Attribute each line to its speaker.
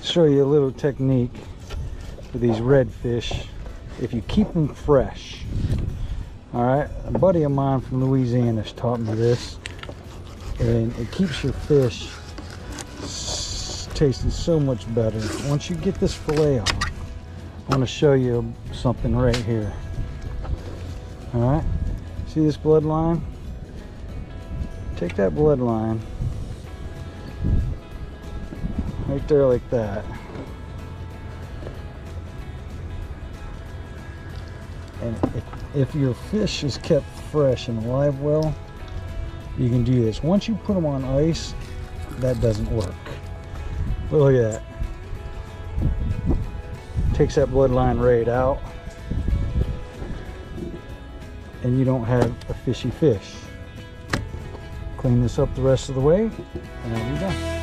Speaker 1: show you a little technique for these redfish if you keep them fresh. All right, a buddy of mine from Louisiana has taught me this, and it keeps your fish tasting so much better. Once you get this fillet off, I want to show you something right here. All right, see this bloodline? Take that bloodline right there like that, and if your fish is kept fresh and live well, you can do this. Once you put them on ice, that doesn't work. But look at that. Takes that bloodline right out, and you don't have a fishy fish. Clean this up the rest of the way, and I'll be done.